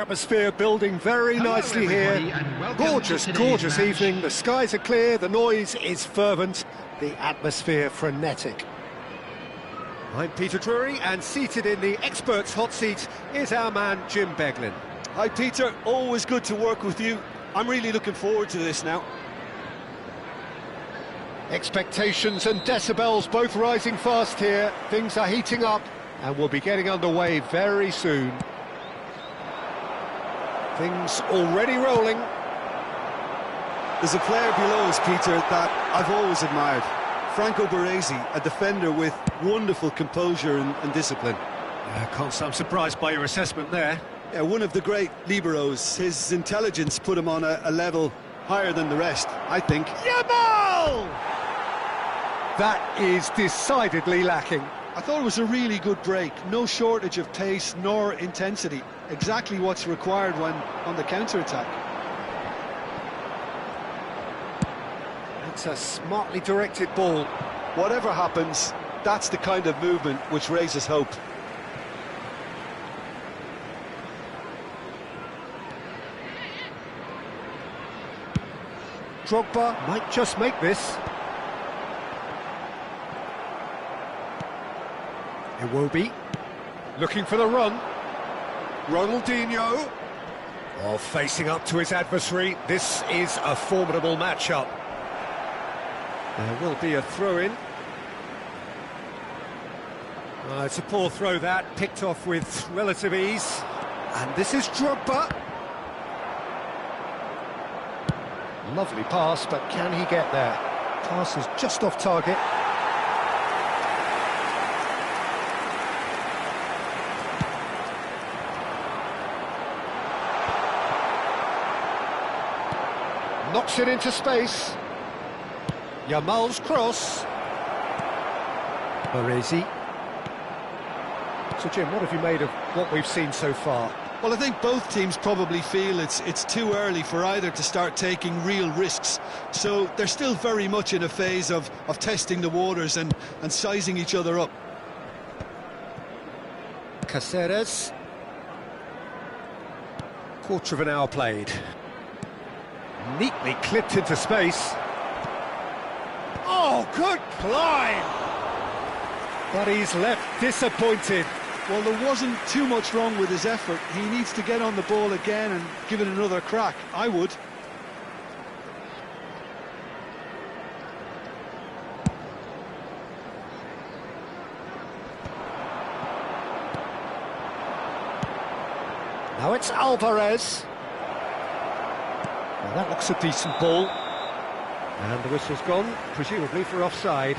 Atmosphere building very nicely here. Gorgeous, gorgeous evening. The skies are clear, the noise is fervent, the atmosphere frenetic. I'm Peter Drury, and seated in the experts' hot seat is our man Jim Beglin. Hi Peter, always good to work with you. I'm really looking forward to this now. Expectations and decibels both rising fast here. Things are heating up and we'll be getting underway very soon. Things already rolling. There's a player below us, Peter, that I've always admired. Franco Baresi, a defender with wonderful composure and discipline. Can't say I'm surprised by your assessment there. Yeah, one of the great liberos. His intelligence put him on a level higher than the rest, I think. Yamal! That is decidedly lacking. I thought it was a really good break. No shortage of pace nor intensity. Exactly what's required when on the counter-attack. It's a smartly directed ball. Whatever happens, that's the kind of movement which raises hope. Drogba might just make this. Iwobi looking for the run. Ronaldinho facing up to his adversary. This is a formidable matchup. There will be a throw-in. It's a poor throw that, picked off with relative ease. And this is Drogba. Lovely pass, but can he get there? Pass is just off target. Knocks it into space. Yamal's cross. Baresi. So Jim, what have you made of what we've seen so far? Well, I think both teams probably feel it's too early for either to start taking real risks. So they're still very much in a phase of testing the waters and sizing each other up. Caceres. Quarter of an hour played. Neatly clipped into space. Oh, good climb! But he's left disappointed. Well, there wasn't too much wrong with his effort. He needs to get on the ball again and give it another crack. I would. Now it's Alvarez. Well, that looks a decent ball. And the whistle's gone, presumably for offside.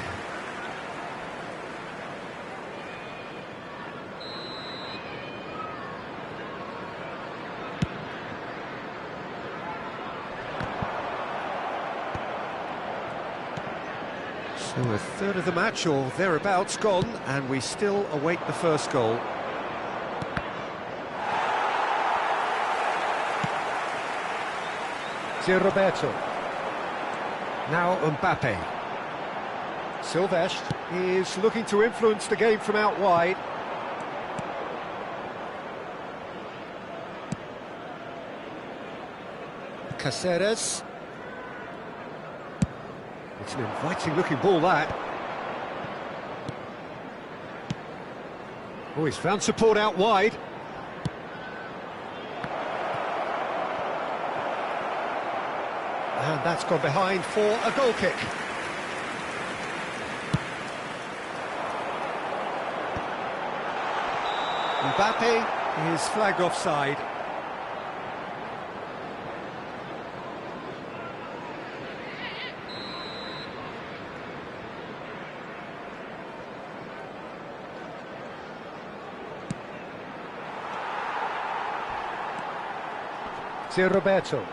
So a third of the match, or thereabouts, gone, and we still await the first goal. Roberto. Now Mbappe. Silvestre is looking to influence the game from out wide. Caceres. It's an inviting looking ball, that. Oh, he's found support out wide. And that's gone behind for a goal kick. Mbappe is flagged offside. Roberto.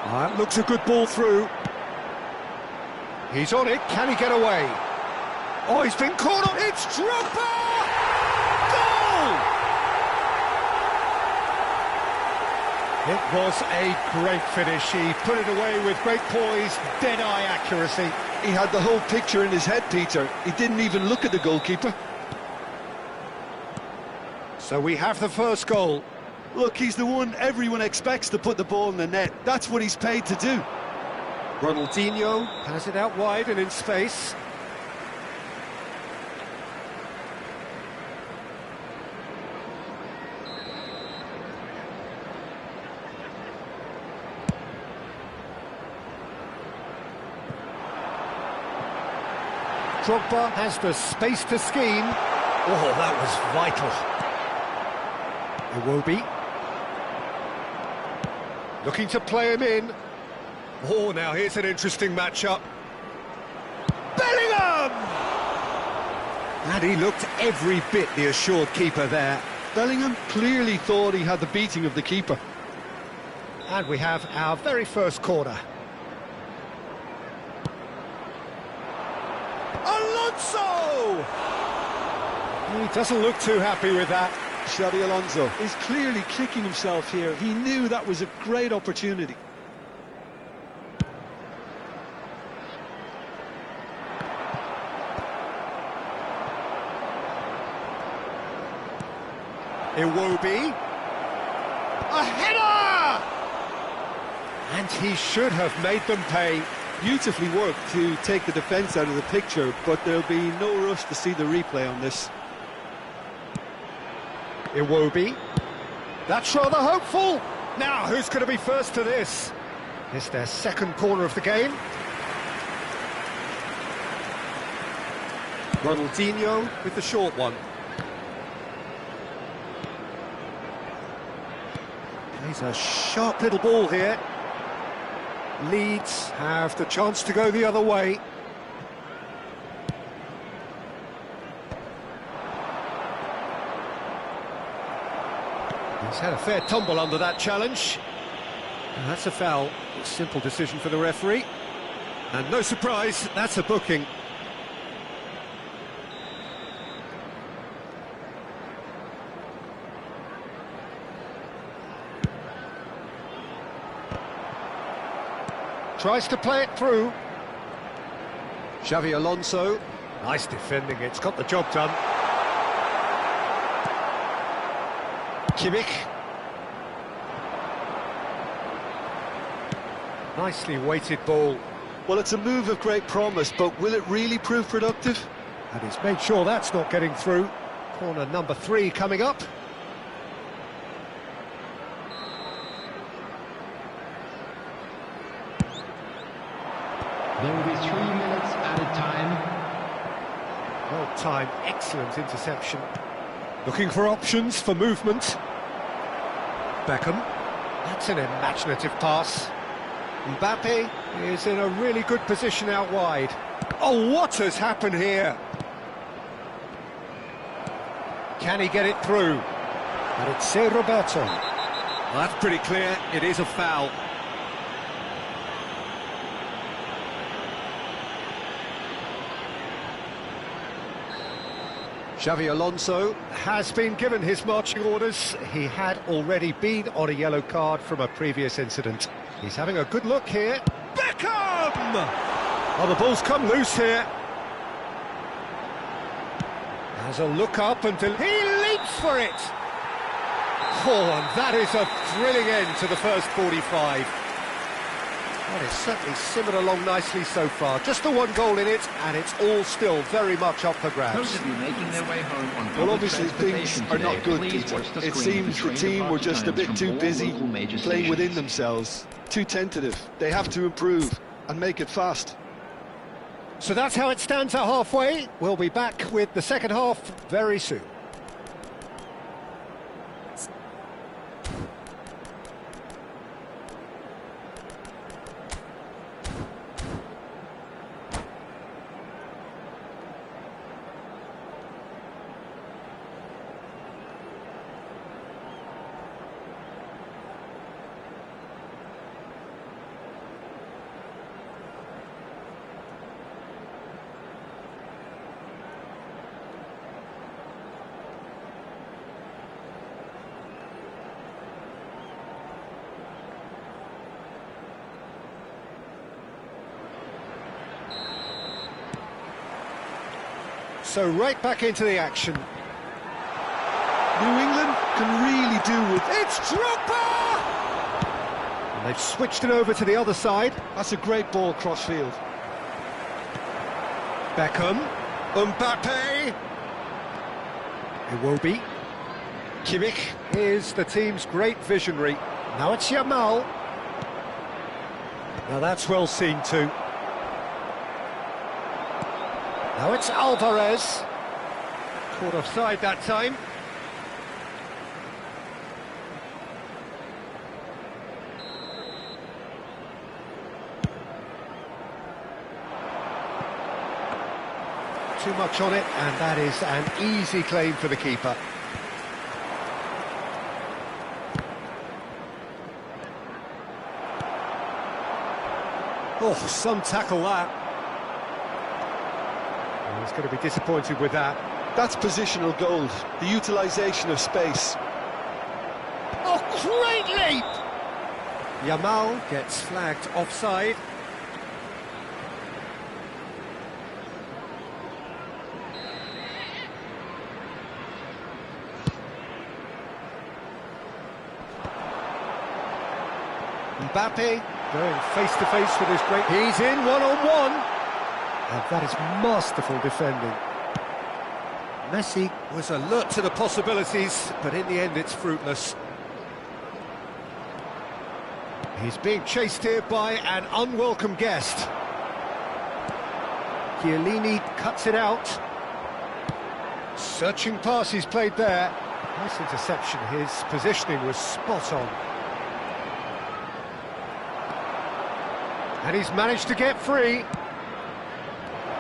That looks a good ball through. He's on it. Can he get away? Oh, he's been caught on. It's Drogba! Goal! It was a great finish. He put it away with great poise, dead-eye accuracy. He had the whole picture in his head, Peter. He didn't even look at the goalkeeper. So we have the first goal. Look, he's the one everyone expects to put the ball in the net. That's what he's paid to do. Ronaldinho has it out wide and in space. Drogba has the space to scheme. Oh, that was vital. Iwobi. Looking to play him in. Oh, now here's an interesting matchup. Bellingham! And he looked every bit the assured keeper there. Bellingham clearly thought he had the beating of the keeper. And we have our very first corner. Alonso! He doesn't look too happy with that. Xabi Alonso is clearly kicking himself here. He knew that was a great opportunity. Iwobi. A header! And he should have made them pay. Beautifully worked to take the defence out of the picture, but there'll be no rush to see the replay on this. Iwobi. That's rather hopeful. Now, who's going to be first to this? It's their second corner of the game. Ronaldinho with the short one. He's a sharp little ball here. Leeds have the chance to go the other way. He's had a fair tumble under that challenge. And that's a foul. A simple decision for the referee. And no surprise, that's a booking. Tries to play it through. Xabi Alonso. Nice defending, it's got the job done. Kimmich. Nicely weighted ball. Well, it's a move of great promise, but will it really prove productive? And he's made sure that's not getting through. Corner number 3 coming up. There will be 3 minutes added time. Well timed, excellent interception. Looking for options for movement. Beckham. That's an imaginative pass. Mbappe is in a really good position out wide. Oh, what has happened here? Can he get it through? And it's Roberto. Well, that's pretty clear, it is a foul. Xabi Alonso has been given his marching orders. He had already been on a yellow card from a previous incident. He's having a good look here. Beckham! Oh, the ball's come loose here. Has a look up until he leaps for it. Oh, and that is a thrilling end to the first 45. Well, it's certainly simmered along nicely so far. Just the one goal in it, and it's all still very much up for grabs. Those of you making their way home on Well, obviously things are not good, Peter. It seems the team were just a bit too busy playing within themselves, too tentative. They have to improve and make it fast. So that's how it stands at halfway. We'll be back with the second half very soon. So right back into the action. New England can really do with... It's Drogba! And they've switched it over to the other side. That's a great ball cross-field. Beckham. Mbappe. Iwobi. Kimmich is the team's great visionary. Now it's Yamal. Now that's well seen too. Now it's Alvarez. Caught offside that time. Too much on it, and that is an easy claim for the keeper. Oh, some tackle that. Well, he's going to be disappointed with that. That's positional gold, the utilisation of space. Oh, great leap! Yamal gets flagged offside. Mbappe going face-to-face with his great... He's in one-on-one! And that is masterful defending. Messi was alert to the possibilities, but in the end it's fruitless. He's being chased here by an unwelcome guest. Chiellini cuts it out. Searching pass he's played there. Nice interception, his positioning was spot on. And he's managed to get free.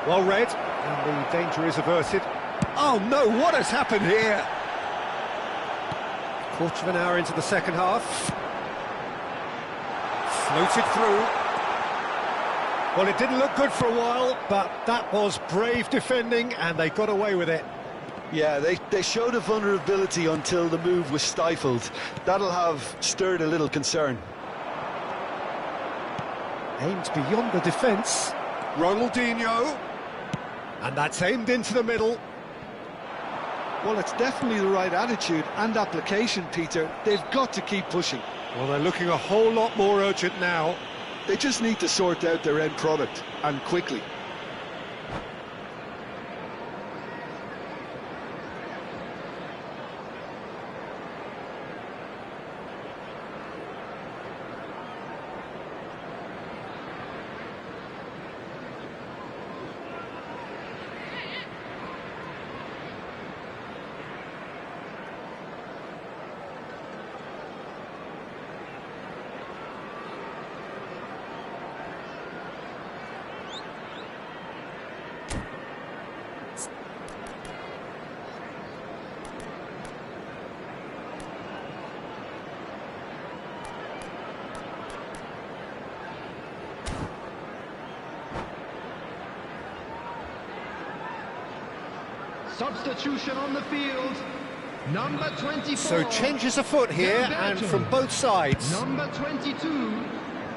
Well read, and the danger is averted. Oh no, what has happened here? Quarter of an hour into the second half. Floated through. Well, it didn't look good for a while, but that was brave defending, and they got away with it. Yeah, they showed a vulnerability until the move was stifled. That'll have stirred a little concern. Aimed beyond the defence. Ronaldinho. And that's aimed into the middle. Well, it's definitely the right attitude and application, Peter. They've got to keep pushing. Well, they're looking a whole lot more urgent now. They just need to sort out their end product, and quickly. Substitution on the field. Number 24. So changes afoot here, and from both sides. Number 22.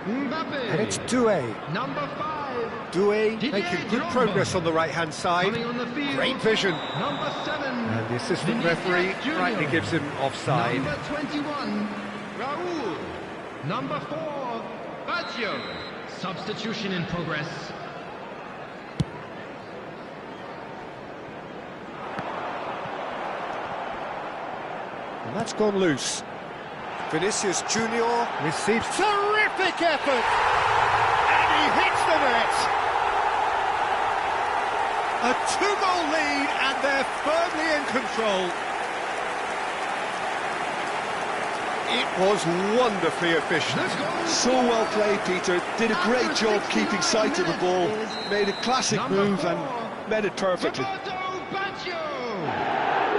Mbappe. And it's Doué. Number 5. Doué Didier making good Drogba. progress on the right-hand side. Coming on the field. Great vision. Number 7. And the assistant Vinicius referee Junior. rightly gives him offside. Number 21. Raul. Number 4. Baggio. Substitution in progress. And that's gone loose. Vinicius Junior receives terrific effort! And he hits the net! A two-goal lead, and they're firmly in control. It was wonderfully efficient. So well played, Peter. Did a great job keeping sight of the ball. Made a classic move and made it perfectly.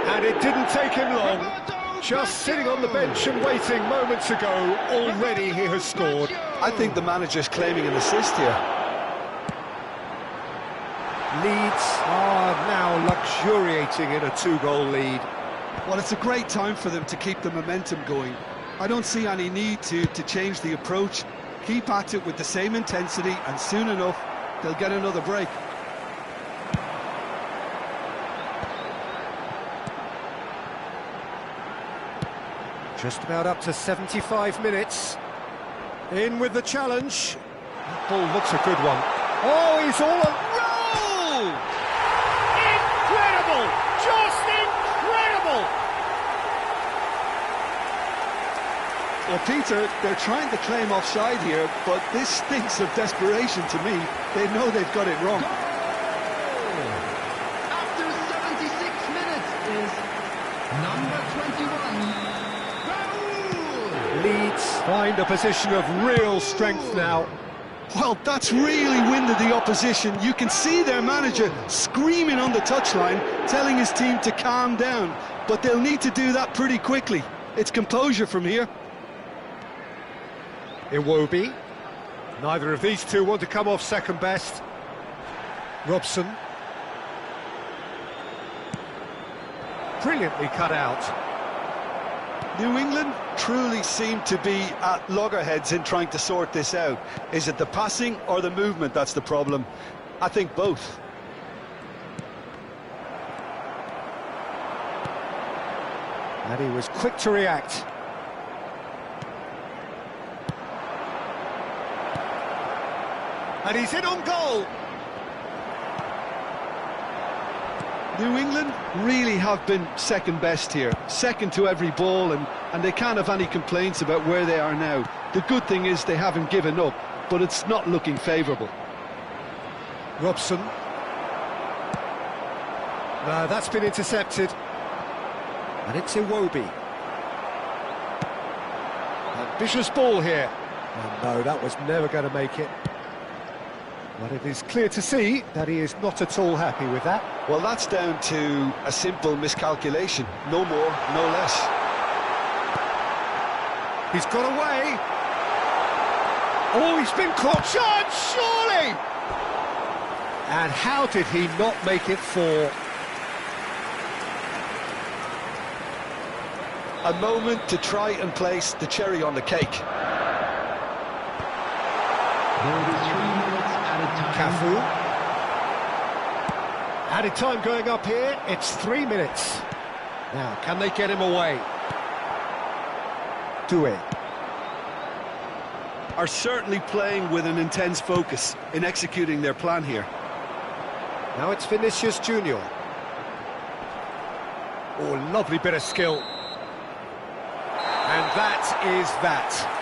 And it didn't take him long. Just sitting on the bench and waiting moments ago, already he has scored. I think the manager's claiming an assist here. Leeds are now luxuriating in a two-goal lead. Well, it's a great time for them to keep the momentum going. I don't see any need to change the approach. Keep at it with the same intensity, and soon enough, they'll get another break. Just about up to 75 minutes. In with the challenge. That ball looks a good one. Oh, he's all a roll! Incredible! Just incredible! Well, Peter, they're trying to claim offside here, but this stinks of desperation to me. They know they've got it wrong. After 76 minutes is number 21. Leeds find a position of real strength now. Well, that's really winded the opposition. You can see their manager screaming on the touchline, telling his team to calm down. But they'll need to do that pretty quickly. It's composure from here. Iwobi. Neither of these two want to come off second best. Robson. Brilliantly cut out. New England truly seem to be at loggerheads in trying to sort this out. Is it the passing or the movement that's the problem? I think both. And he was quick to react. And he's in on goal. New England really have been second best here, second to every ball, and they can't have any complaints about where they are now. The good thing is they haven't given up, but it's not looking favourable. Robson. No, that's been intercepted. And it's Iwobi. Ambitious ball here. And no, that was never going to make it. But it is clear to see that he is not at all happy with that. Well, that's down to a simple miscalculation. No more, no less. He's got away. Oh, he's been caught short, surely! And how did he not make it four? A moment to try and place the cherry on the cake. Cafu. Added time going up here, it's 3 minutes. Now, can they get him away? Doué. Are certainly playing with an intense focus in executing their plan here. Now it's Vinicius Junior. Oh, lovely bit of skill. And that is that.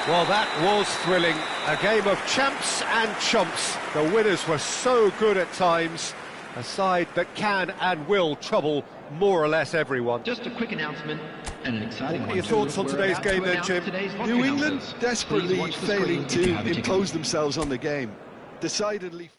Well, that was thrilling. A game of champs and chumps. The winners were so good at times. A side that can and will trouble more or less everyone. Just a quick announcement and an exciting What one. are your thoughts on today's game then, Jim? New England desperately failing to impose themselves on the game. Decidedly...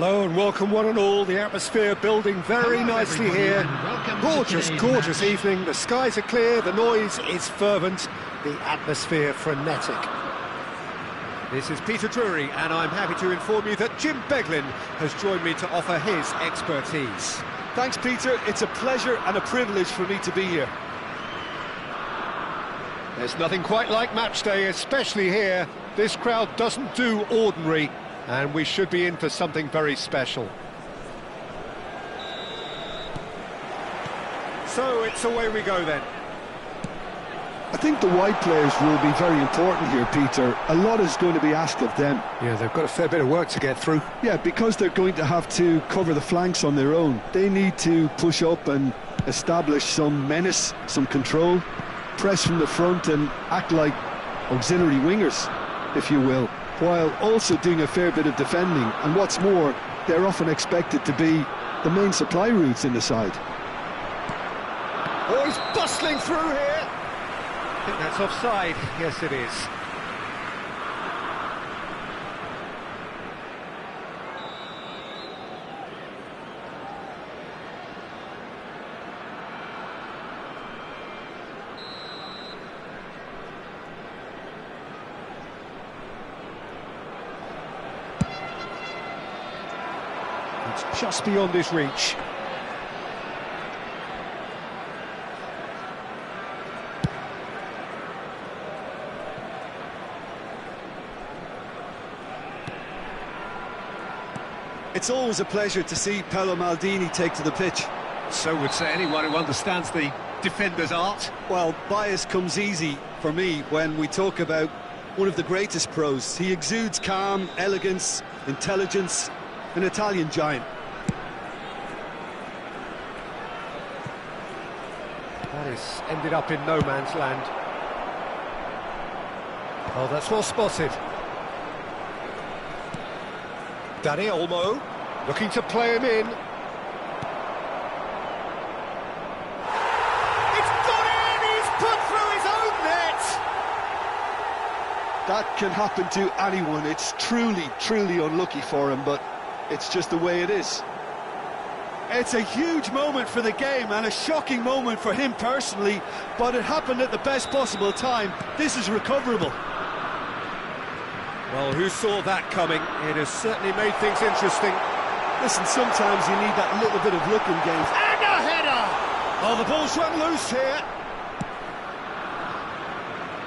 Hello and welcome one and all. The atmosphere building very nicely here. Gorgeous, gorgeous evening. The skies are clear, the noise is fervent, the atmosphere frenetic. This is Peter Drury and I'm happy to inform you that Jim Beglin has joined me to offer his expertise. Thanks, Peter. It's a pleasure and a privilege for me to be here. There's nothing quite like match day, especially here. This crowd doesn't do ordinary, and we should be in for something very special. So it's away we go then. I think the wide players will be very important here, Peter. A lot is going to be asked of them. Yeah, they've got a fair bit of work to get through. Yeah, because they're going to have to cover the flanks on their own. They need to push up and establish some menace, some control, press from the front and act like auxiliary wingers, if you will, while also doing a fair bit of defending. And what's more, they're often expected to be the main supply routes in the side. Oh, he's bustling through here. I think that's offside. Yes, it is. It's just beyond his reach. It's always a pleasure to see Paolo Maldini take to the pitch. So would say anyone who understands the defender's art. Well, bias comes easy for me when we talk about one of the greatest pros. He exudes calm, elegance, intelligence, an Italian giant. That has ended up in no man's land. Oh, that's well spotted. Danny Olmo, looking to play him in. It's got in! He's put through his own net! That can happen to anyone. It's truly, truly unlucky for him, but it's just the way it is. It's a huge moment for the game and a shocking moment for him personally, but it happened at the best possible time. This is recoverable. Well, who saw that coming? It has certainly made things interesting. Listen, sometimes you need that little bit of luck in games. And a header! Oh, the ball's run loose here.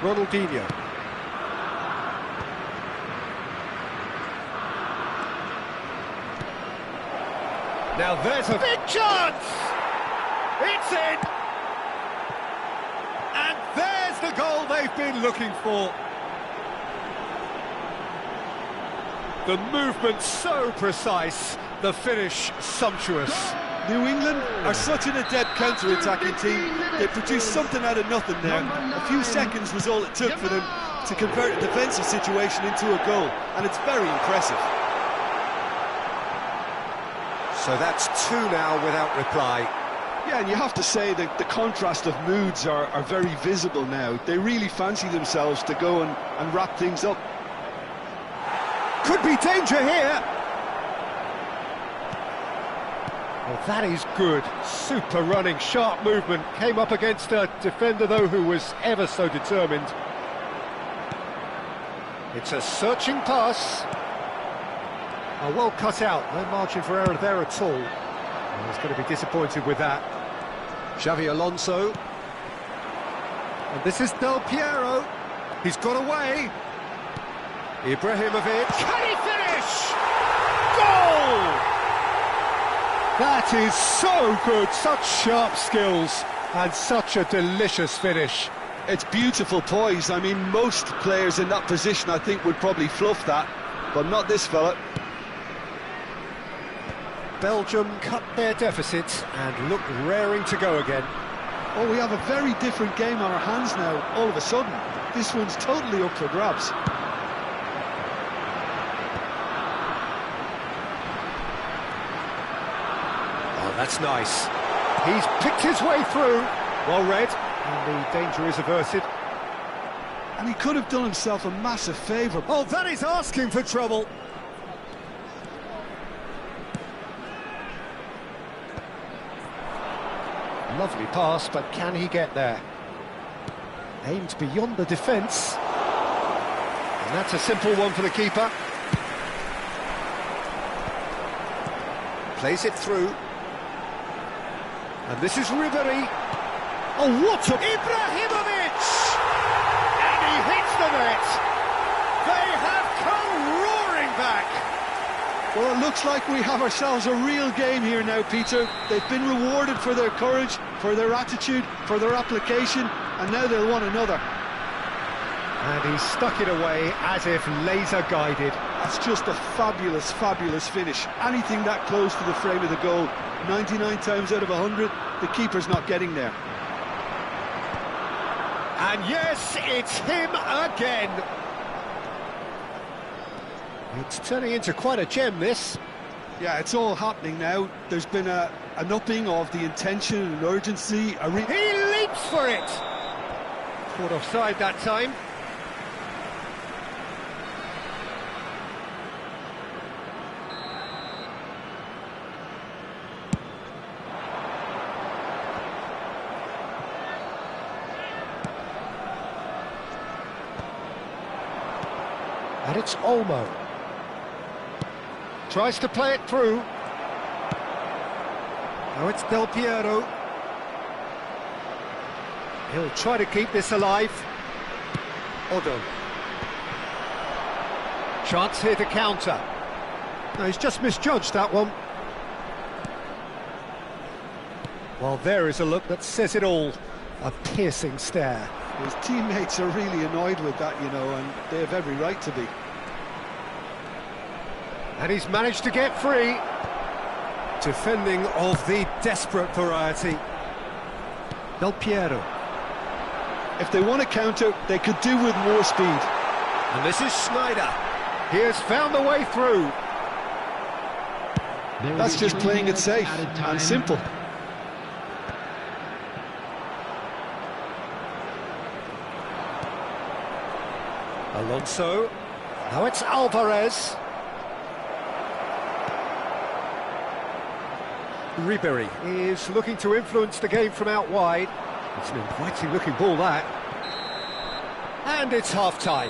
Ronaldinho. Now there's a big chance! It's in! And there's the goal they've been looking for. The movement so precise, the finish sumptuous. New England are such an adept counter-attacking team. They produced something out of nothing there. A few seconds was all it took for them to convert a defensive situation into a goal, and it's very impressive. So that's two now without reply. Yeah, and you have to say that the contrast of moods are very visible now. They really fancy themselves to go and wrap things up. Could be danger here. Oh, that is good. Super running, sharp movement. Came up against a defender, though, who was ever so determined. It's a searching pass. Oh, well cut out. No margin for error there at all. Well, he's going to be disappointed with that. Xavi Alonso. And this is Del Piero. He's got away. Ibrahimovic. Can he finish? Goal! That is so good. Such sharp skills and such a delicious finish. It's beautiful poise. I mean, most players in that position, I think, would probably fluff that, but not this fella. Belgium cut their deficit and look raring to go again. Oh, we have a very different game on our hands now, all of a sudden. This one's totally up for grabs. Oh, that's nice. He's picked his way through. Well read, and the danger is averted. And he could have done himself a massive favour. Oh, that is asking for trouble. Lovely pass, but can he get there? Aimed beyond the defence. And that's a simple one for the keeper. Plays it through. And this is Ribery. Oh, what a... Ibrahimovic! And he hits the net. They have come roaring back. Well, it looks like we have ourselves a real game here now, Peter. They've been rewarded for their courage, for their attitude, for their application, and now they'll want another. And he stuck it away as if laser-guided. That's just a fabulous, fabulous finish. Anything that close to the frame of the goal, 99 times out of 100, the keeper's not getting there. And yes, it's him again. It's turning into quite a gem, this. Yeah, it's all happening now. There's been an upping of the intention and urgency. He leaps for it! Caught offside that time. And it's Olmo. Tries to play it through. Now it's Del Piero. He'll try to keep this alive. Odo. Chance here to counter. No, he's just misjudged that one. Well, there is a look that says it all. A piercing stare. His teammates are really annoyed with that, you know, and they have every right to be. And he's managed to get free. Defending of the desperate variety. Del Piero. If they want to counter, they could do with more speed. And this is Schneider. He has found a way through. That's just playing it safe and simple. Alonso. Now it's Alvarez. Ribery is looking to influence the game from out wide. It's an inviting looking ball, that. And it's half-time.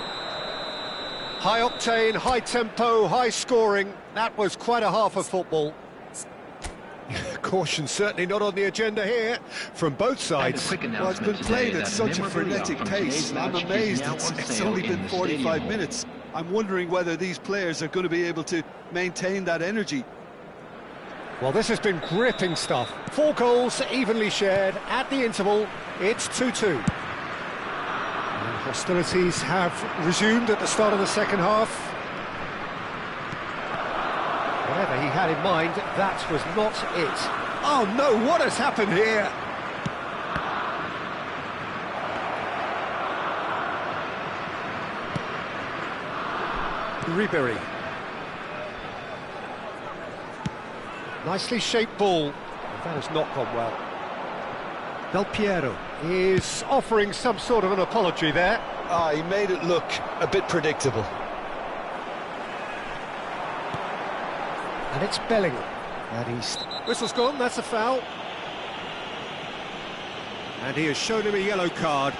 High octane, high tempo, high scoring. That was quite a half of football. Caution certainly not on the agenda here from both sides. Well, it's been played at such a frenetic pace. I'm amazed it's only been 45 minutes. I'm wondering whether these players are going to be able to maintain that energy. Well, this has been gripping stuff. 4 goals evenly shared at the interval. It's 2-2. And hostilities have resumed at the start of the second half. Whatever he had in mind, that was not it. Oh no, what has happened here? Ribery. Nicely shaped ball. That has not gone well. Del Piero is offering some sort of an apology there. He made it look a bit predictable. And it's Bellingham. And he's... Whistle's gone, that's a foul. And he has shown him a yellow card.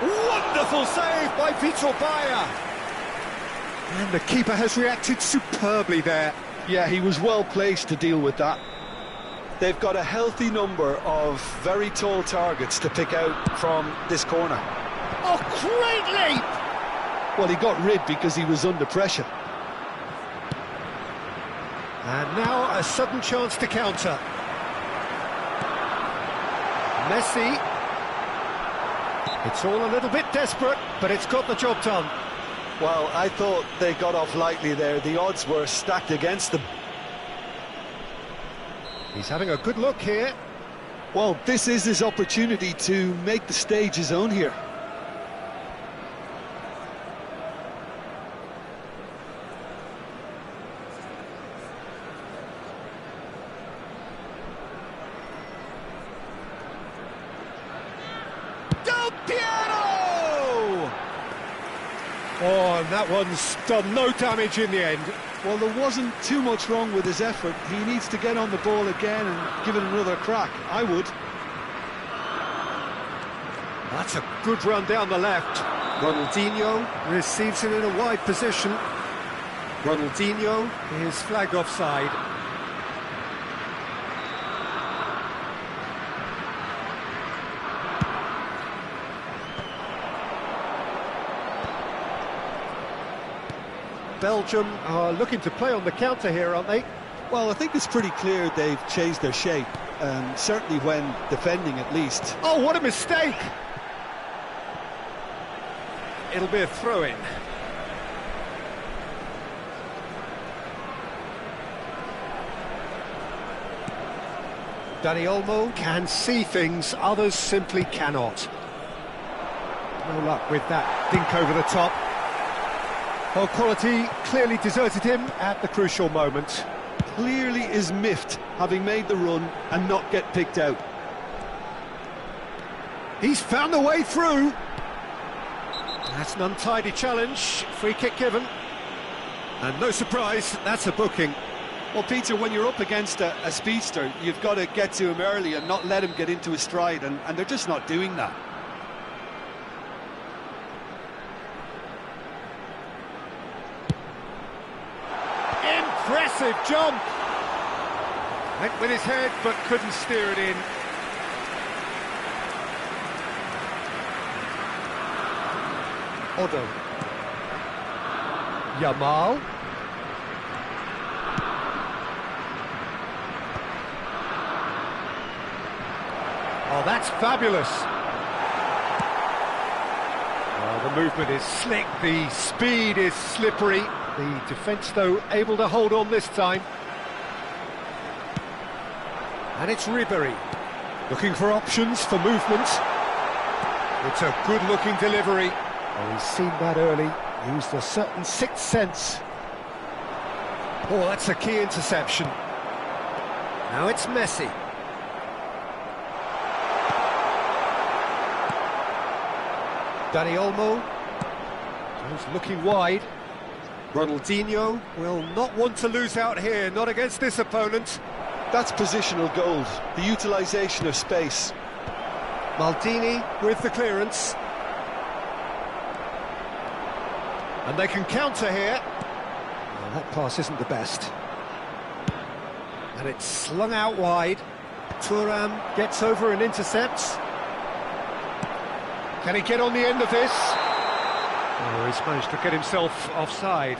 Wonderful save by Vitor Baia. And the keeper has reacted superbly there. Yeah, he was well placed to deal with that. They've got a healthy number of very tall targets to pick out from this corner. Oh, great leap! Well, he got rid because he was under pressure. And now a sudden chance to counter. Messi. It's all a little bit desperate, but it's got the job done. Well, I thought they got off lightly there. The odds were stacked against them. He's having a good look here. Well, this is his opportunity to make the stage his own here. Del Piero! that one's done no damage in the end. Well, there wasn't too much wrong with his effort. He needs to get on the ball again and give it another crack. I would. That's a good run down the left. Ronaldinho receives it in a wide position. Ronaldinho is flagged offside. Belgium are looking to play on the counter here, aren't they? Well, I think it's pretty clear they've changed their shape, certainly when defending at least. Oh, what a mistake! It'll be a throw-in. Dani Olmo can see things others simply cannot. No luck with that dink over the top. Well, quality clearly deserted him at the crucial moment. Clearly is miffed, having made the run and not get picked out. He's found a way through. That's an untidy challenge, free kick given. And no surprise, that's a booking. Well, Peter, when you're up against a speedster, you've got to get to him early and not let him get into his stride, and they're just not doing that. Impressive jump! Went with his head, but couldn't steer it in. Odo. Yamal. Oh, that's fabulous. Oh, the movement is slick, the speed is slippery. The defence, though, able to hold on this time. And it's Ribéry, looking for options for movement. It's a good-looking delivery. Oh, he's seen that early, used a certain sixth sense. Oh, that's a key interception. Now it's Messi. Dani Olmo, he's looking wide. Ronaldinho will not want to lose out here, not against this opponent. That's positional gold, the utilisation of space. Maldini with the clearance. And they can counter here. Well, that pass isn't the best. And it's slung out wide. Thuram gets over and intercepts. Can he get on the end of this? Oh, he's managed to get himself offside.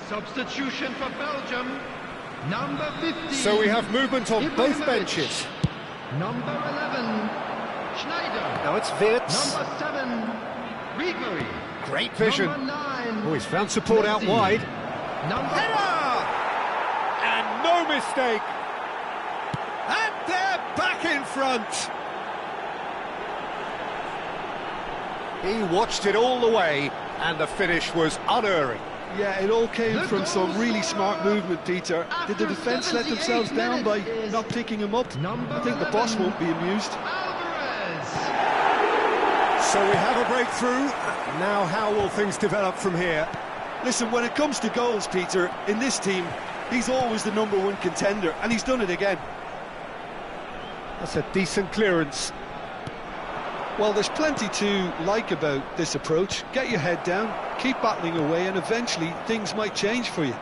Substitution for Belgium, number 15. So we have movement on both benches. Number 11, Schneider. Now it's Wirtz. Number 7, Ribéry. Great vision. Number 9, Oh, he's found support out Messi. wide. Number Header! And no mistake. And they're back in front. He watched it all the way, and the finish was unerring. Yeah, it all came from some really smart movement, Peter. Did the defence let themselves down by not picking him up? I think the boss won't be amused. Alvarez. So we have a breakthrough. Now how will things develop from here? Listen, when it comes to goals, Peter, in this team, he's always the #1 contender, and he's done it again. That's a decent clearance. Well, there's plenty to like about this approach. Get your head down, keep battling away, and eventually things might change for you.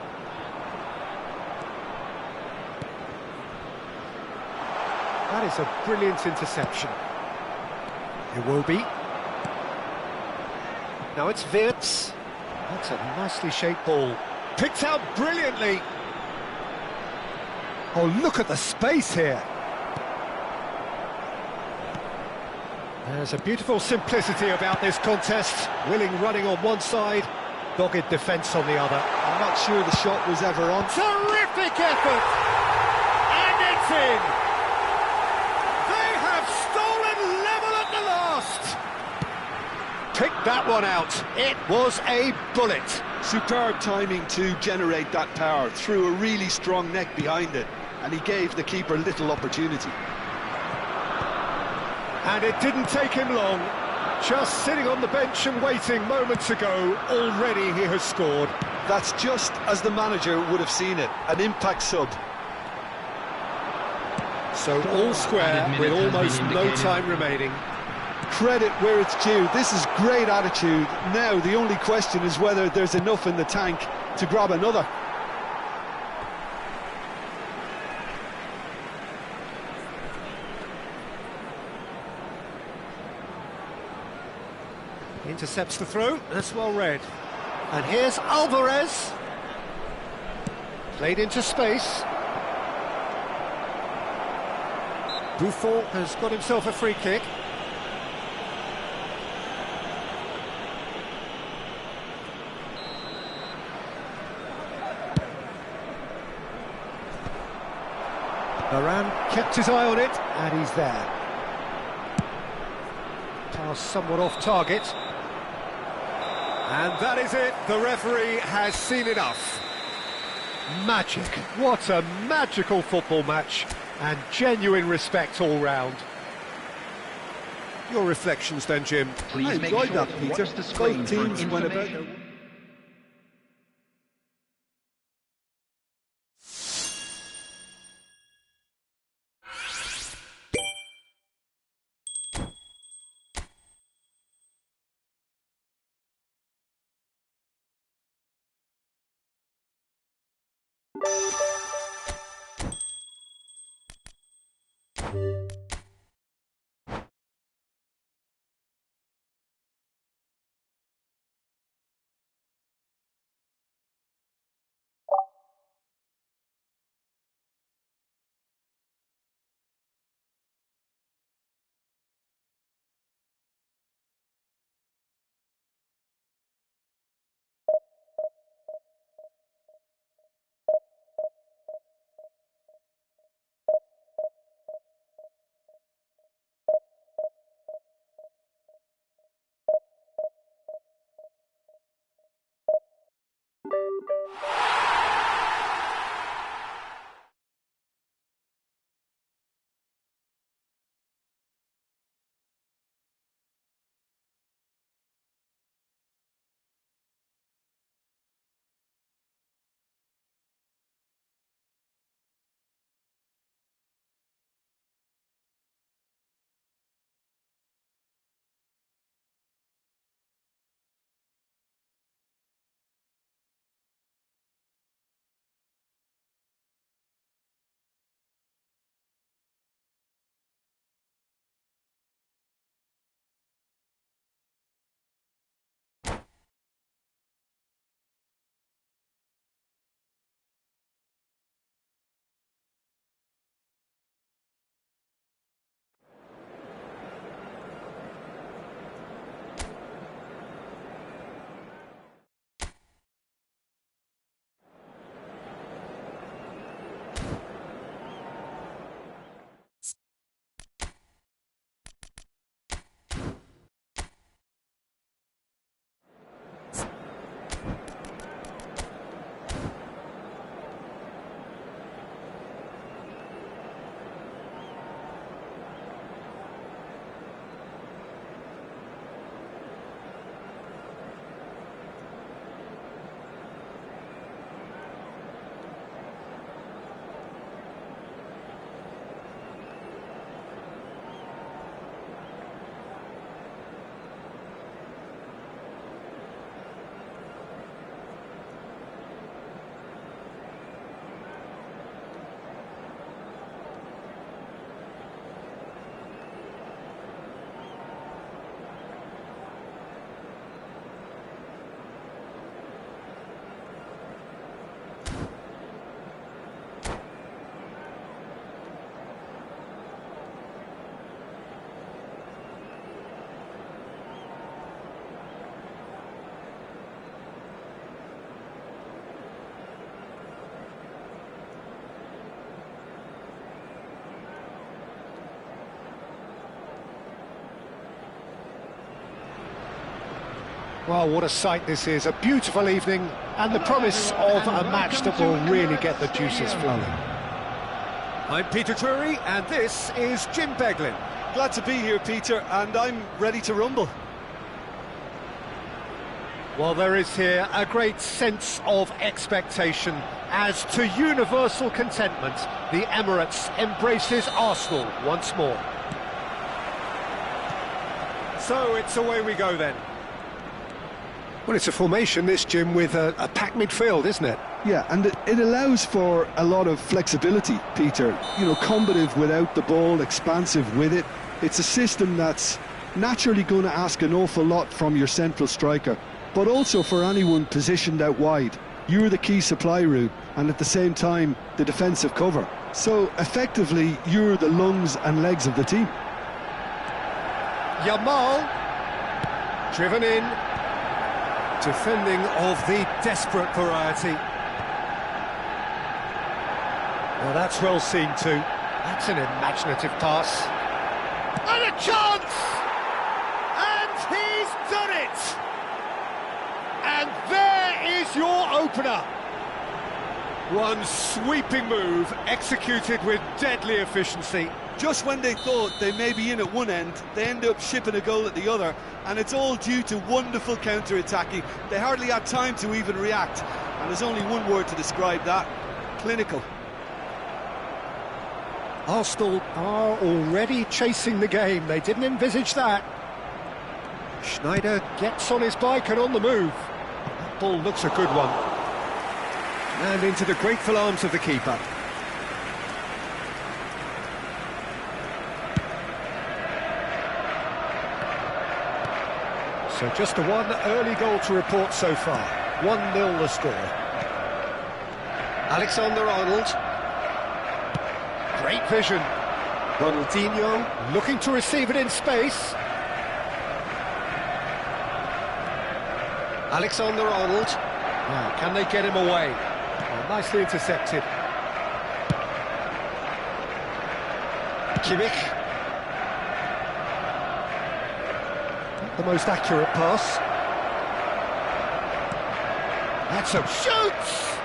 That is a brilliant interception. It will be. Now it's Wirtz. That's a nicely shaped ball. Picked out brilliantly. Oh, look at the space here. There's a beautiful simplicity about this contest. Willing running on one side, dogged defence on the other. I'm not sure the shot was ever on. Terrific effort! And it's in! They have stolen level at the last! Picked that one out. It was a bullet. Superb timing to generate that power, threw a really strong neck behind it, and he gave the keeper little opportunity. And it didn't take him long. Just sitting on the bench and waiting moments ago, already he has scored. That's just as the manager would have seen it, an impact sub. So all square with almost no time remaining. Credit where it's due. This is great attitude. Now the only question is whether there's enough in the tank to grab another. Intercepts the throw, that's well read. And here's Alvarez. Played into space. Buffon has got himself a free kick. Varane kept his eye on it, and he's there. Pass somewhat off target. And that is it, the referee has seen enough. Magic, what a magical football match, and genuine respect all round. Your reflections then, Jim? Please I enjoyed that, Peter. Both teams went about Well, what a sight this is, a beautiful evening, and the promise of a match that will really get the juices flowing. I'm Peter Drury, and this is Jim Beglin. Glad to be here, Peter, and I'm ready to rumble. Well, there is here a great sense of expectation as to universal contentment. The Emirates embraces Arsenal once more. So it's away we go then. Well, it's a formation, this, Jim, with a packed midfield, isn't it? Yeah, and it allows for a lot of flexibility, Peter. You know, combative without the ball, expansive with it. It's a system that's naturally going to ask an awful lot from your central striker, but also for anyone positioned out wide. You're the key supply route, and at the same time, the defensive cover. So, effectively, you're the lungs and legs of the team. Yamal, driven in. Defending of the desperate variety. Well, that's well seen too. That's an imaginative pass. And a chance! And he's done it! And there is your opener. One sweeping move, executed with deadly efficiency. Just when they thought they may be in at one end, they end up shipping a goal at the other, and it's all due to wonderful counter-attacking. They hardly had time to even react, and there's only one word to describe that: clinical. Arsenal are already chasing the game. They didn't envisage that. Schneider gets on his bike and on the move. That ball looks a good one. And into the grateful arms of the keeper. So just the one early goal to report so far. 1-0 the score. Alexander-Arnold. Great vision. Ronaldinho looking to receive it in space. Alexander-Arnold. Now, can they get him away? Well, nicely intercepted. Kimmich. The most accurate pass. That's a shoots!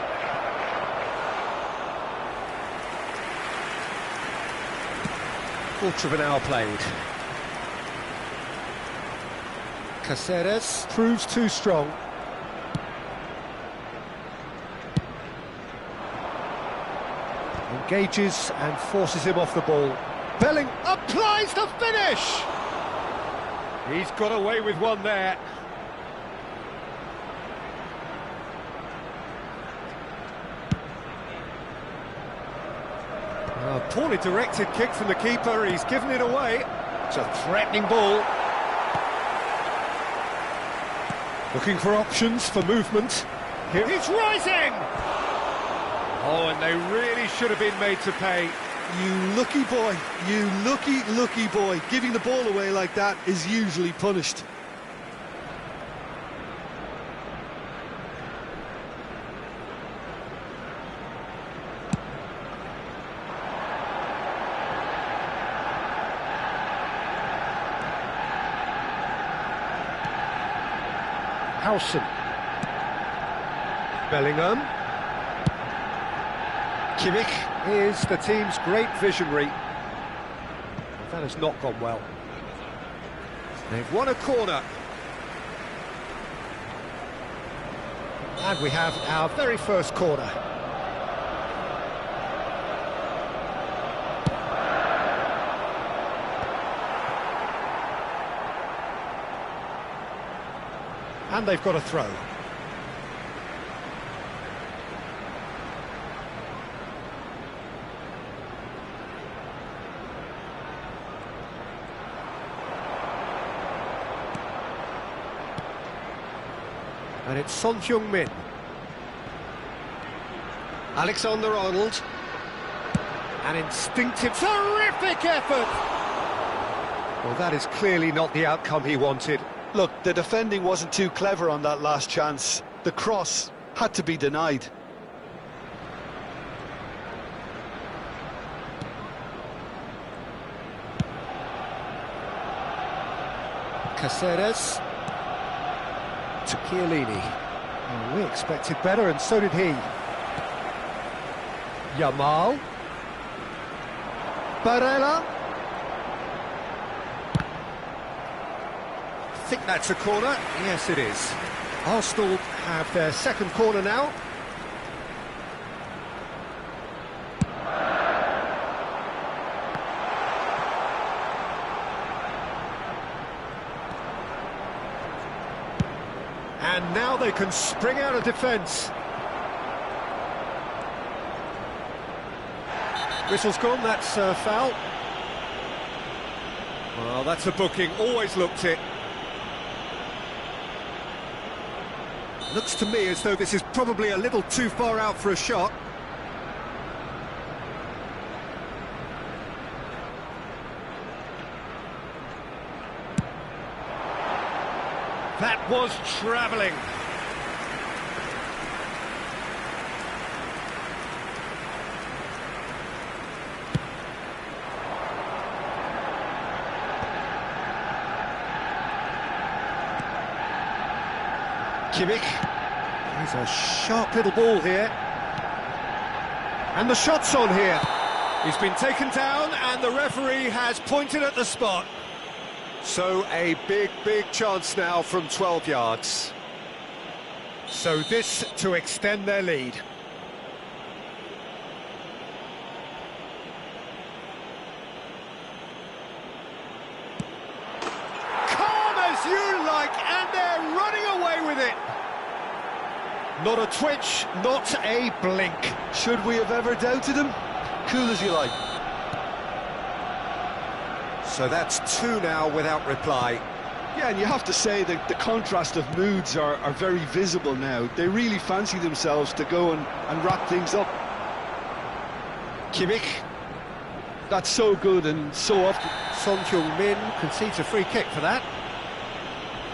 Quarter of an hour played. Caceres proves too strong. Engages and forces him off the ball. Belling applies the finish! He's got away with one there. A poorly directed kick from the keeper. He's given it away. It's a threatening ball. Looking for options for movement. Here he's rising! Oh, and they really should have been made to pay. You lucky boy, you lucky boy. Giving the ball away like that is usually punished. Howson. Bellingham. Kimmich is the team's great visionary. That has not gone well. They've won a corner. And we have our very first corner. And they've got a throw. And it's Son Heung-min. Alexander-Arnold. An instinctive, terrific effort! Well, that is clearly not the outcome he wanted. Look, the defending wasn't too clever on that last chance. The cross had to be denied. Caceres. to Chiellini. Oh, we expected better, and so did he. Yamal. Barella. I think that's a corner. Yes, it is. Arsenal have their second corner now. And now they can spring out of defence. Whistle's gone, that's a foul. Well, that's a booking, always looked it. Looks to me as though this is probably a little too far out for a shot. That was travelling. Kimmich. He's a sharp little ball here. And the shot's on here. He's been taken down and the referee has pointed at the spot. So a big chance now from 12 yards. So this to extend their lead. Calm as you like, and they're running away with it. Not a twitch, not a blink. Should we have ever doubted him? Cool as you like. So that's two now without reply. Yeah, and you have to say that the contrast of moods are very visible now. They really fancy themselves to go and wrap things up. Kimmich. That's so good and so often. Son Heung-min concedes a free kick for that.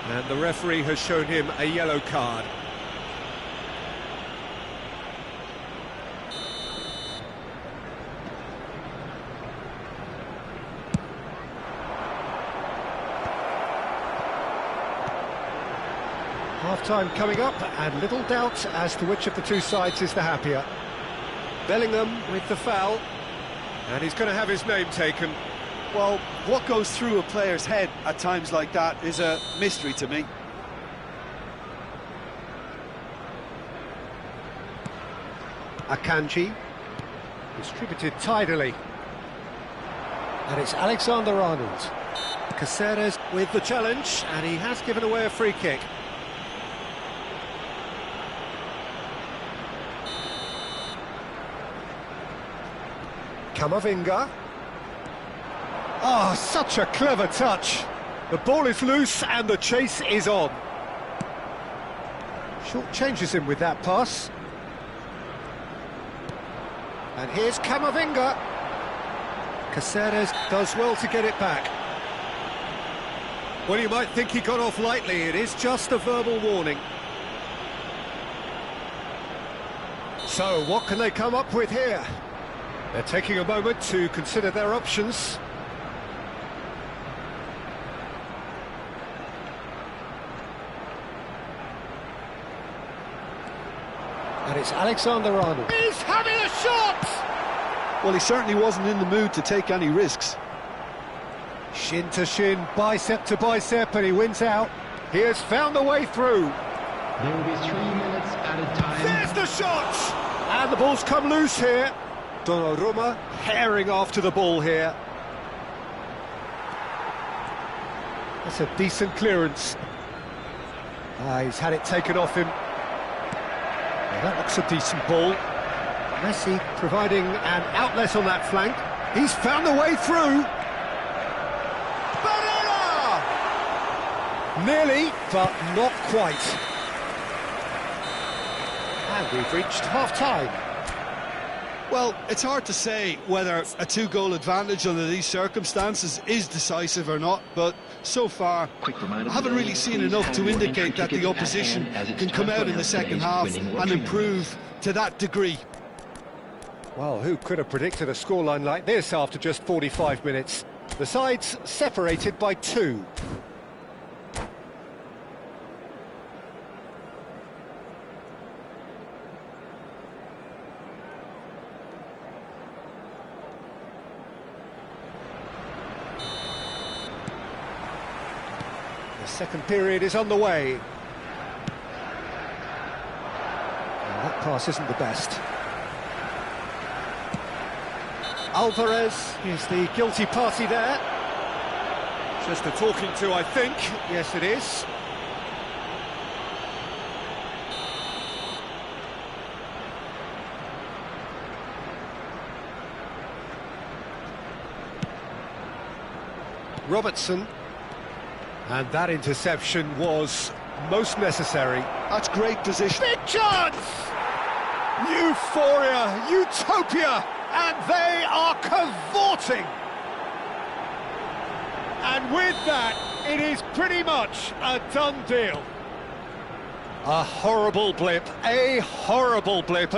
And the referee has shown him a yellow card. Half-time coming up, and little doubt as to which of the two sides is the happier. Bellingham with the foul, and he's going to have his name taken. Well, what goes through a player's head at times like that is a mystery to me. Akanji, distributed tidily. And it's Alexander-Arnold. Caceres with the challenge, and he has given away a free kick. Camavinga. Oh, such a clever touch. The ball is loose and the chase is on. Short changes him with that pass. And here's Camavinga. Caceres does well to get it back. Well, you might think he got off lightly. It is just a verbal warning. So, what can they come up with here? They're taking a moment to consider their options. And it's Alexander-Arnold. He's having a shot! Well, he certainly wasn't in the mood to take any risks. Shin to shin, bicep to bicep, and he wins out. He has found the way through. There will be 3 minutes added time. There's the shot! And the ball's come loose here. Donnarumma herring after the ball here. That's a decent clearance. He's had it taken off him. Well, that looks a decent ball. Messi providing an outlet on that flank. He's found the way through. Barella! Nearly, but not quite. And we've reached half-time. Well, it's hard to say whether a two-goal advantage under these circumstances is decisive or not, but so far I haven't really seen enough to indicate that the opposition can come out in the second half and improve to that degree. Well, who could have predicted a scoreline like this after just 45 minutes? The sides separated by 2. The second period is underway. And that pass isn't the best. Alvarez is the guilty party there. Just a talking to, I think. Yes, it is. Robertson. And that interception was most necessary. That's great position. Big chance! Euphoria, utopia, and they are cavorting. And with that, it is pretty much a done deal. A horrible blip, a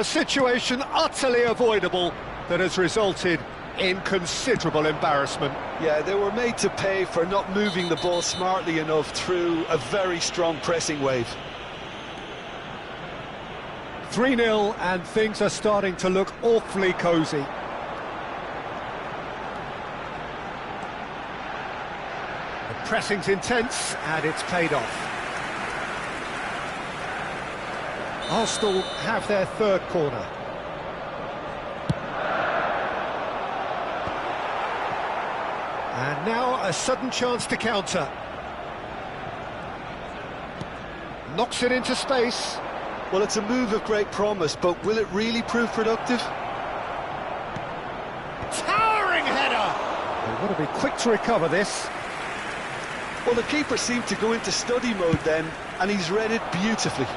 situation utterly avoidable that has resulted in considerable embarrassment. Yeah, they were made to pay for not moving the ball smartly enough through a very strong pressing wave. 3-0 and things are starting to look awfully cosy. The pressing's intense and it's paid off. Arsenal have their third corner. And now a sudden chance to counter. Knocks it into space. Well, it's a move of great promise, but will it really prove productive? Towering header! They've got to be quick to recover this. Well, the keeper seemed to go into study mode then, and he's read it beautifully.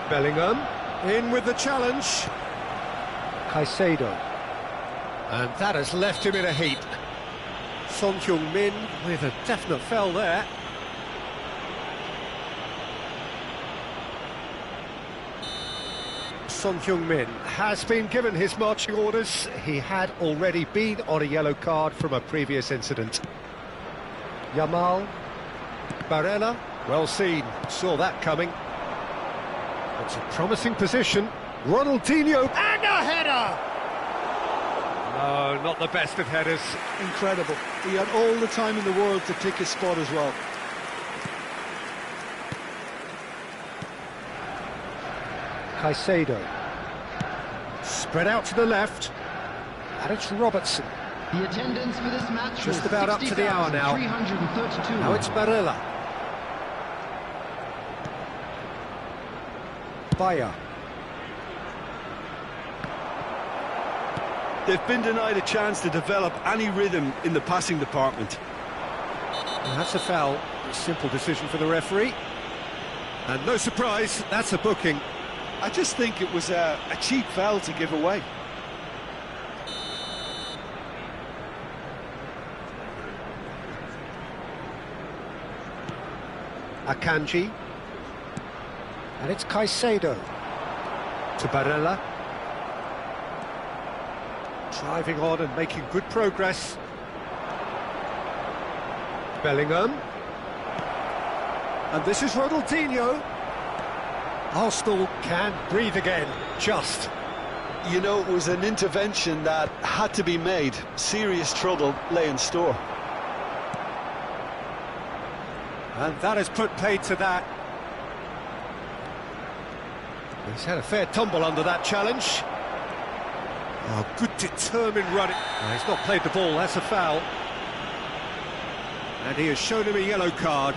Bellingham in with the challenge. Caicedo. And that has left him in a heap. Son Heung-min with a definite foul there. Son Heung-min has been given his marching orders. He had already been on a yellow card from a previous incident. Yamal. Barella. Well seen. Saw that coming. It's a promising position. Ronaldinho. And a header! No, not the best of headers. Incredible. He had all the time in the world to pick his spot as well. Caicedo. Spread out to the left. And it's Robertson. The attendance for this match Just was about up to the hour now. 60,332. Now it's Barella. Bayer. They've been denied a chance to develop any rhythm in the passing department. And that's a foul. A simple decision for the referee. And no surprise, that's a booking. I just think it was a cheap foul to give away. Akanji. And it's Caicedo. To Barella. Driving on and making good progress. Bellingham. And this is Ronaldinho. Arsenal can breathe again, just. You know, it was an intervention that had to be made. Serious trouble lay in store. And that has put paid to that. He's had a fair tumble under that challenge. Oh, good determined running. Oh, he's not played the ball, that's a foul. And he has shown him a yellow card.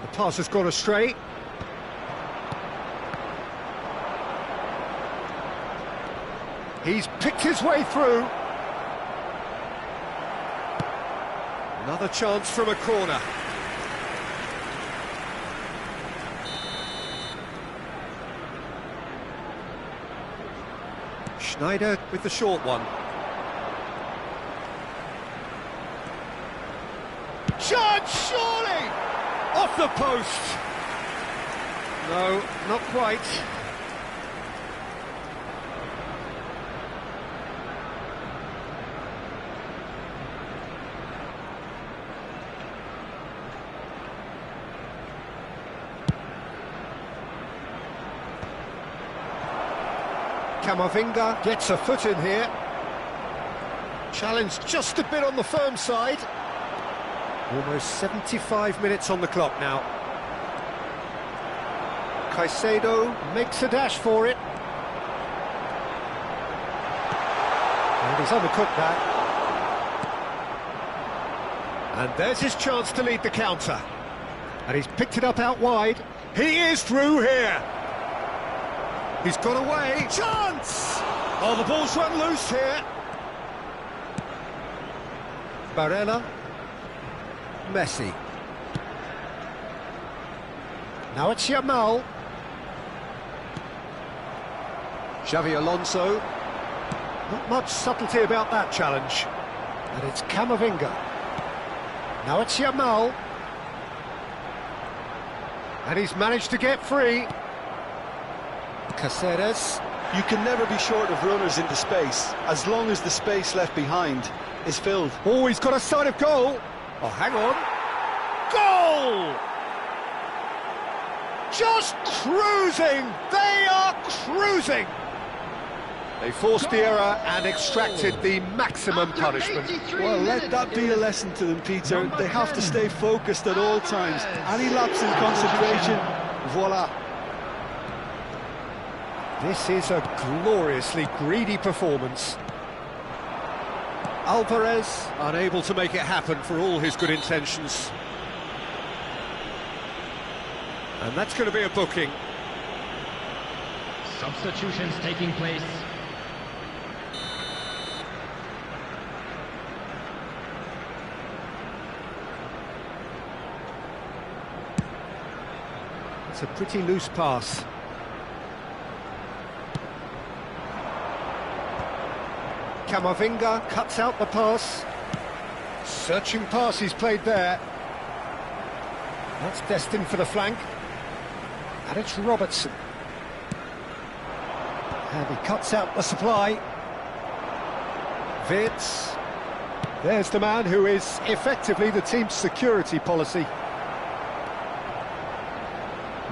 The pass has gone astray. He's picked his way through. Another chance from a corner. Schneider with the short one. Chance, surely! Off the post! No, not quite. Camavinga gets a foot in here. Challenge just a bit on the firm side. Almost 75 minutes on the clock now. Caicedo makes a dash for it. And he's undercooked that. And there's his chance to lead the counter. And he's picked it up out wide. He is through here. He's got away. Chance! Oh, the ball's run loose here. Barella. Messi. Now it's Yamal. Xavi Alonso. Not much subtlety about that challenge. And it's Camavinga. Now it's Yamal. And he's managed to get free. Caceres. You can never be short of runners into space, as long as the space left behind is filled. Oh, he's got a sight of goal. Oh, hang on. Goal! Just cruising! They are cruising! They forced the error and extracted the maximum punishment. Well, let that be a lesson to them, Peter. They have to stay focused at all times. Any lapse in concentration, voila. This is a gloriously greedy performance. Alvarez unable to make it happen for all his good intentions. And that's going to be a booking. Substitutions taking place. It's a pretty loose pass. Camavinga cuts out the pass. Searching pass he's played there. That's destined for the flank. And it's Robertson. And he cuts out the supply. Wirtz. There's the man who is effectively the team's security policy.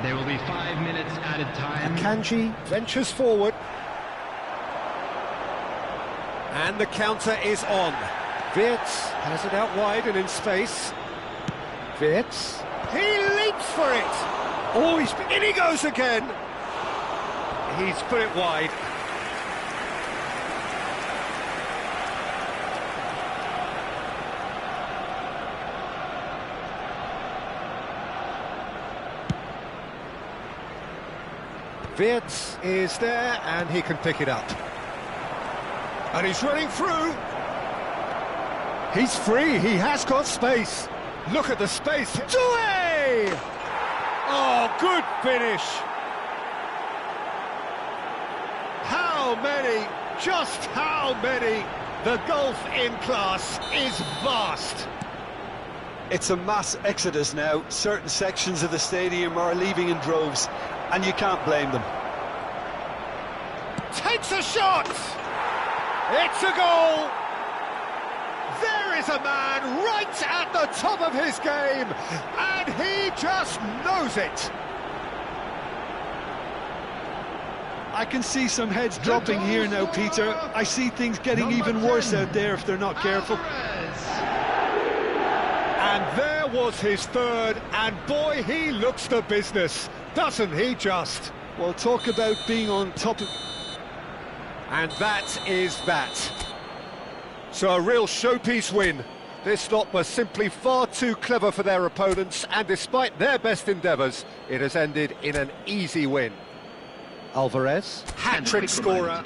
There will be 5 minutes added time. Akanji ventures forward. And the counter is on. Wirtz has it out wide and in space. Wirtz. He leaps for it. Oh, in he goes again. He's put it wide. Wirtz is there and he can pick it up. And he's running through. He's free, he has got space. Look at the space. Doué! Oh, good finish. How many, just how many? The gulf in class is vast. It's a mass exodus now. Certain sections of the stadium are leaving in droves, and you can't blame them. Takes a shot! It's a goal! There is a man right at the top of his game, and he just knows it. I can see some heads dropping here now, Peter. I see things getting even worse out there if they're not careful. And there was his third, and boy, he looks the business, doesn't he just? Well, talk about being on top of... And that is that. So a real showpiece win. This lot was simply far too clever for their opponents, and despite their best endeavours, it has ended in an easy win. Alvarez, hat-trick scorer.